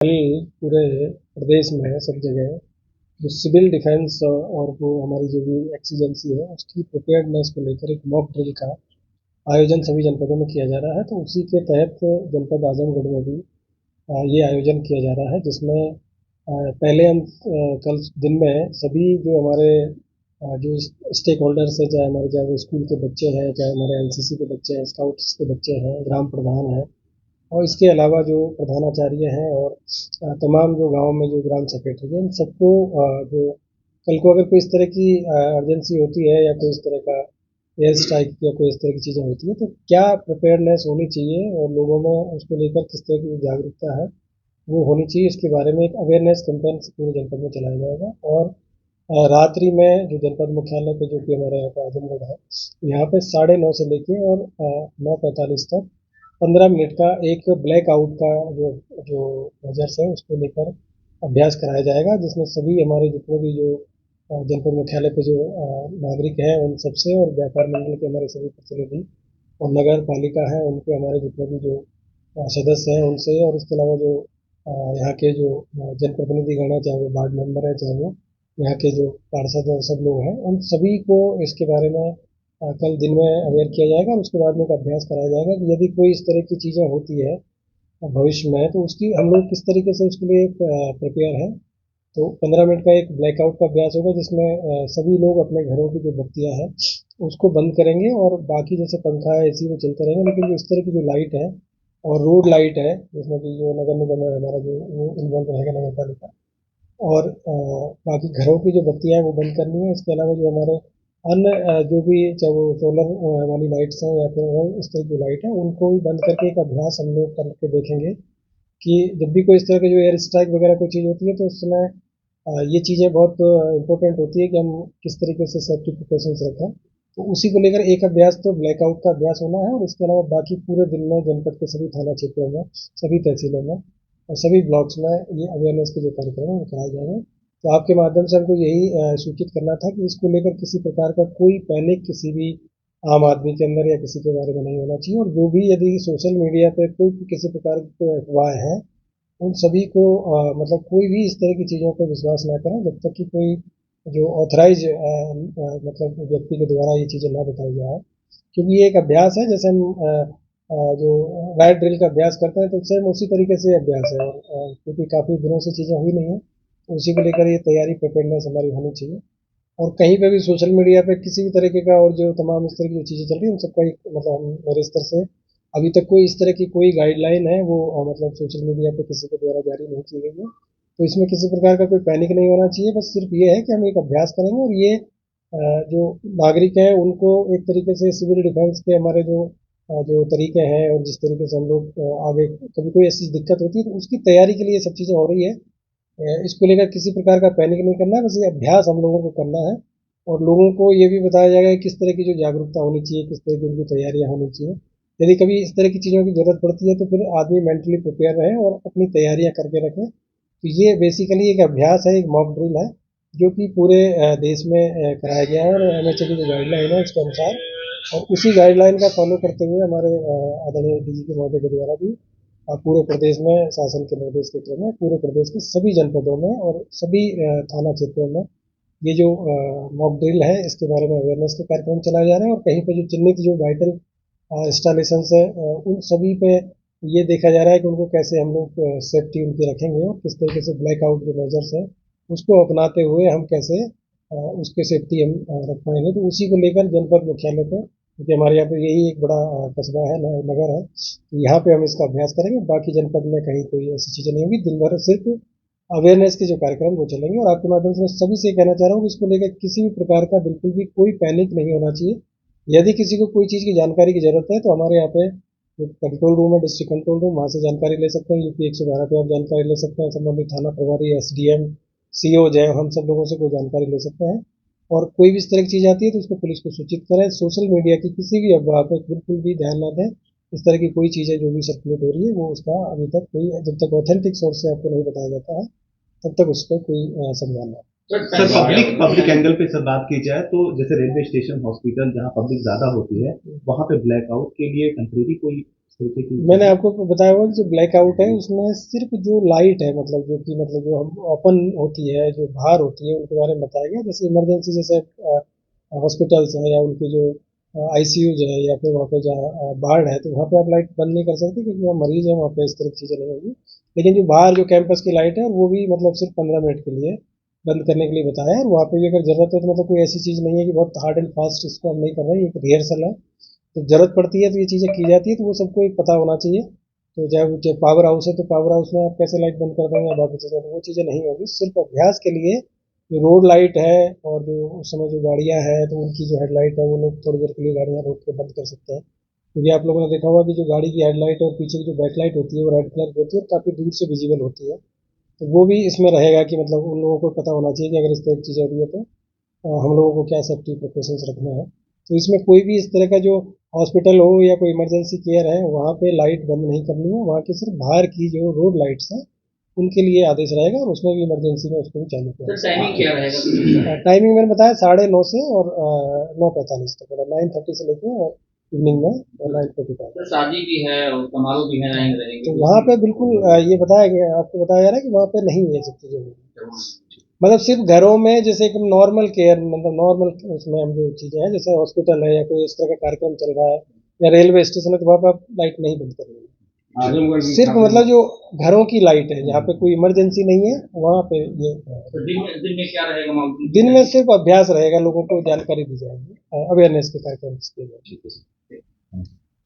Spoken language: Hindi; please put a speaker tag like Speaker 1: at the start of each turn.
Speaker 1: कल पूरे प्रदेश में सब जगह जो सिविल डिफेंस और वो हमारी जो भी एक्सीजेंसी है उसकी प्रिपेयर्डनेस को लेकर एक मॉक ड्रिल का आयोजन सभी जनपदों में किया जा रहा है। तो उसी के तहत जनपद आजमगढ़ में भी ये आयोजन किया जा रहा है, जिसमें पहले हम कल दिन में सभी जो हमारे जो स्टेक होल्डर्स हैं, चाहे वो स्कूल के बच्चे हैं, चाहे हमारे एनसीसी के बच्चे हैं, स्काउट्स के बच्चे हैं, ग्राम प्रधान हैं, और इसके अलावा जो प्रधानाचार्य हैं और तमाम जो गांव में जो ग्राम सेक्रेटरी हैं, इन सबको जो कल को अगर कोई इस तरह की अर्जेंसी होती है या कोई इस तरह का एयर स्ट्राइक या कोई इस तरह की चीज़ें होती हैं, तो क्या प्रिपेयर्डनेस होनी चाहिए और लोगों में उसको लेकर किस तरह की जागरूकता है वो होनी चाहिए, इसके बारे में एक अवेयरनेस कैंपेन पूरे जनपद में चलाया जाएगा। और रात्रि में जो जनपद मुख्यालय पे, जो कि हमारे यहाँ पे आजमगढ़ है, यहाँ पे 9:30 से लेके और 9:45 तक 15 मिनट का एक ब्लैकआउट का जो जो मेजर्स है उसको लेकर अभ्यास कराया जाएगा, जिसमें सभी हमारे जितने भी जो जनपद मुख्यालय पे जो नागरिक हैं उन सबसे, और व्यापार मंडल के हमारे सभी प्रतिनिधि और नगर पालिका है उनके, हमारे जितने भी जो सदस्य हैं उनसे, और इसके अलावा जो यहाँ के जो जनप्रतिनिधिगण है, चाहे वो वार्ड मेंबर है, चाहे वो यहाँ के जो पार्षद और सब लोग हैं, उन सभी को इसके बारे में कल दिन में अवेयर किया जाएगा। और उसके बाद में एक अभ्यास कराया जाएगा कि यदि कोई इस तरह की चीज़ें होती है भविष्य में, तो उसकी हम लोग किस तरीके से उसके लिए प्रिपेयर है। तो 15 मिनट का एक ब्लैकआउट का अभ्यास होगा, जिसमें सभी लोग अपने घरों की जो बत्तियां हैं उसको बंद करेंगे, और बाकी जैसे पंखा है एसी वो चलते रहेंगे, लेकिन जो इस तरह की जो लाइट है और रोड लाइट है, जिसमें कि जो नगर निगम है हमारा, जो वो इन्वॉल्व रहेगा, नगर पालिका, और बाकी घरों की जो बत्तियां हैं वो बंद करनी है। इसके अलावा जो हमारे अन्य जो भी, चाहे वो सोलर वाली लाइट्स हैं या फिर और इस तरह की लाइट है, उनको भी बंद करके एक अभ्यास हम लोग करके देखेंगे कि जब भी कोई इस तरह की जो एयर स्ट्राइक वगैरह कोई चीज़ होती है, तो उस समय ये चीज़ें बहुत इम्पोर्टेंट होती है कि हम किस तरीके से सेफ्टी प्रिकॉशंस रखें। तो उसी को लेकर एक अभ्यास तो ब्लैकआउट का अभ्यास होना है, और इसके अलावा बाकी पूरे दिन में जनपद के सभी थाना क्षेत्रों में, सभी तहसीलों में और सभी ब्लॉक्स में ये अवेयरनेस के जो कार्यक्रम है वो कराए जाएंगे। तो आपके माध्यम से हमको यही सूचित करना था कि इसको लेकर किसी प्रकार का कोई पैनिक किसी भी आम आदमी के अंदर या किसी के बारे में नहीं होना चाहिए, और जो भी यदि सोशल मीडिया पे कोई किसी प्रकार की कोई अफवाह है, उन सभी को मतलब कोई भी इस तरह की चीज़ों पर विश्वास ना करें जब तक कि कोई जो ऑथराइज मतलब व्यक्ति के द्वारा ये चीज़ें ना बताई जाए। क्योंकि ये एक अभ्यास है, जैसे हम जो राइट ड्रिल का अभ्यास करते हैं, तो सेम उसी तरीके से अभ्यास है। और क्योंकि काफ़ी दिनों से चीज़ें हुई नहीं है, तो उसी को लेकर ये तैयारी प्रिपेयरनेस हमारी होनी चाहिए। और कहीं पे भी सोशल मीडिया पे किसी भी तरीके का और जो तमाम इस तरह की जो चीज़ें चल रही हैं, उन सबका एक मतलब मेरे स्तर से अभी तक कोई इस तरह की कोई गाइडलाइन है वो मतलब सोशल मीडिया पे किसी के द्वारा जारी नहीं की गई है। तो इसमें किसी प्रकार का कोई पैनिक नहीं होना चाहिए, बस सिर्फ ये है कि हम एक अभ्यास करेंगे, और ये जो नागरिक हैं उनको एक तरीके से सिविल डिफेंस के हमारे जो तरीके हैं और जिस तरीके से हम लोग आगे कभी कोई ऐसी दिक्कत होती है तो उसकी तैयारी के लिए ये सब चीज़ें हो रही है। इसको लेकर किसी प्रकार का पैनिक नहीं करना है, बस ये अभ्यास हम लोगों को करना है। और लोगों को ये भी बताया जाएगा कि किस तरह की जो जागरूकता होनी चाहिए, किस तरह की उनकी तैयारियां होनी चाहिए। यदि कभी इस तरह की चीज़ों की ज़रूरत पड़ती है तो फिर आदमी मेंटली प्रिपेयर रहे और अपनी तैयारियां करके रखे। तो ये बेसिकली एक अभ्यास है, एक मॉक ड्रिल है, जो कि पूरे देश में कराया गया है, और एमएचए की जो गाइडलाइन है उसके अनुसार, और उसी गाइडलाइन का फॉलो करते हुए हमारे आदरणीय डीजीपी महोदय के द्वारा भी पूरे प्रदेश में शासन के निर्देश के क्रम में पूरे प्रदेश के सभी जनपदों में और सभी थाना क्षेत्रों में ये जो मॉक ड्रिल है इसके बारे में अवेयरनेस के कार्यक्रम चलाए जा रहे हैं। और कहीं पे जो चिन्हित जो वाइटल इंस्टॉलेशन है उन सभी पे ये देखा जा रहा है कि उनको कैसे हम लोग सेफ्टी उनकी रखेंगे, और किस तरीके से ब्लैकआउट जो मेजर्स है उसको अपनाते हुए हम कैसे उसके सेफ्टी हम रख पाएंगे। तो उसी को लेकर जनपद मुख्यालय पे, क्योंकि हमारे यहाँ पे यही एक बड़ा कस्बा है, नगर है, तो यहाँ पे हम इसका अभ्यास करेंगे। बाकी जनपद में कहीं कोई ऐसी चीज़ें नहीं होगी, दिन भर सिर्फ अवेयरनेस के जो कार्यक्रम वो चलेंगे। और आपके माध्यम से मैं सभी से कहना चाह रहा हूँ कि इसको लेकर किसी भी प्रकार का बिल्कुल भी कोई पैनिक नहीं होना चाहिए। यदि किसी को कोई चीज़ की जानकारी की जरूरत है तो हमारे यहाँ पे जो कंट्रोल रूम है, डिस्ट्रिक्ट कंट्रोल रूम, वहाँ से जानकारी ले सकते हैं। यूपी 112 पे आप जानकारी ले सकते हैं, संबंधित थाना प्रभारी, एसडीएम, सीओ जय, हम सब लोगों से कोई जानकारी ले सकते हैं। और कोई भी इस तरह की चीज़ आती है तो उसको पुलिस को सूचित करें। सोशल मीडिया की किसी भी अफवाह पर बिल्कुल भी ध्यान ना दें। इस तरह की कोई चीज़ें जो भी सर्कुलेट हो रही है वो उसका अभी तक कोई, जब तक ऑथेंटिक सोर्स से आपको नहीं बताया जाता है तब तक उस पर कोई संज्ञान नहीं।
Speaker 2: सर पब्लिक पब्लिक एंगल पे सर बात की जाए तो जैसे रेलवे स्टेशन, हॉस्पिटल जहाँ पब्लिक ज्यादा होती है वहां पे ब्लैकआउट के लिए टेम्परेरी कोई तरीके की?
Speaker 1: मैंने आपको बताया हुआ कि जो ब्लैकआउट है उसमें सिर्फ जो लाइट है, मतलब जो कि मतलब जो हम ओपन होती है, जो बाहर होती है, उनके बारे में बताया गया। जैसे इमरजेंसी, जैसे हॉस्पिटल्स हैं या उनके जो आईसीयूज है, या फिर वहाँ पे जहाँ वार्ड है, तो वहाँ पे आप लाइट बंद नहीं कर सकते क्योंकि वहाँ मरीज है, वहाँ पे इस तरह की चीज़ें नहीं होगी। लेकिन जो बाहर जो कैंपस की लाइट है, वो भी मतलब सिर्फ 15 मिनट के लिए बंद करने के लिए बताया है। और वहाँ पे भी अगर जरूरत है तो मतलब कोई ऐसी चीज़ नहीं है कि बहुत हार्ड एंड फास्ट इसको हम नहीं कर रहे हैं, ये एक रिहर्सल है। तो जरूरत पड़ती है तो ये चीज़ें की जाती है, तो वो सबको एक पता होना चाहिए। तो जब पावर हाउस है तो पावर हाउस में आप कैसे लाइट बंद कर देंगे या बाकी चीज़ें, तो वो चीज़ें नहीं होगी। सिर्फ अभ्यास के लिए जो रोड लाइट है, और जो उस समय जो गाड़ियाँ हैं तो उनकी जो हेडलाइट है, वो लोग थोड़ी देर के लिए गाड़ियाँ रोक के बंद कर सकते हैं। क्योंकि आप लोगों ने देखा होगा कि जो गाड़ी की हेडलाइट और पीछे की जो बैकलाइट होती है वो रेड कलर की होती है और काफ़ी दूर से विजिबल होती है। तो वो भी इसमें रहेगा कि मतलब उन लोगों को पता होना चाहिए कि अगर इस तरह की चीज़ हो रही है तो हम लोगों को क्या सेफ्टी प्रिकॉशंस रखने हैं। तो इसमें कोई भी इस तरह का जो हॉस्पिटल हो या कोई इमरजेंसी केयर है, वहाँ पे लाइट बंद नहीं करनी है। वहाँ की सिर्फ बाहर की जो रोड लाइट्स हैं उनके लिए आदेश रहेगा, और उसमें भी इमरजेंसी में उसको भी चालू किया
Speaker 3: सर टाइमिंग क्या रहेगा?
Speaker 1: टाइमिंग मैंने बताया 9:30 से और 9:45 तक, मतलब 9:30 से लेके और इवनिंग में 9:45।
Speaker 3: सर शादी भी है और समारोह भी है, रहेंगे
Speaker 1: तो वहाँ पे बिल्कुल ये बताया गया, आपको बताया जा रहा है कि वहाँ पे नहीं है ये सब चीज़ें होगी। मतलब सिर्फ घरों में जैसे एक नॉर्मल केयर, मतलब नॉर्मल उसमें हम जो चीज़ें हैं, जैसे हॉस्पिटल है या कोई इस तरह का कार्यक्रम चल रहा है या रेलवे स्टेशन है, तो वहाँ पे आप लाइट नहीं बंद करेंगे। सिर्फ मतलब जो घरों की लाइट है, जहाँ पे कोई इमरजेंसी नहीं है, वहाँ पे ये
Speaker 3: तो दिन में क्या रहेगा माहौल?
Speaker 1: दिन में सिर्फ अभ्यास रहेगा, लोगों को जानकारी दी जाएगी, अवेयरनेस के कार्यक्रम किए जाएंगे।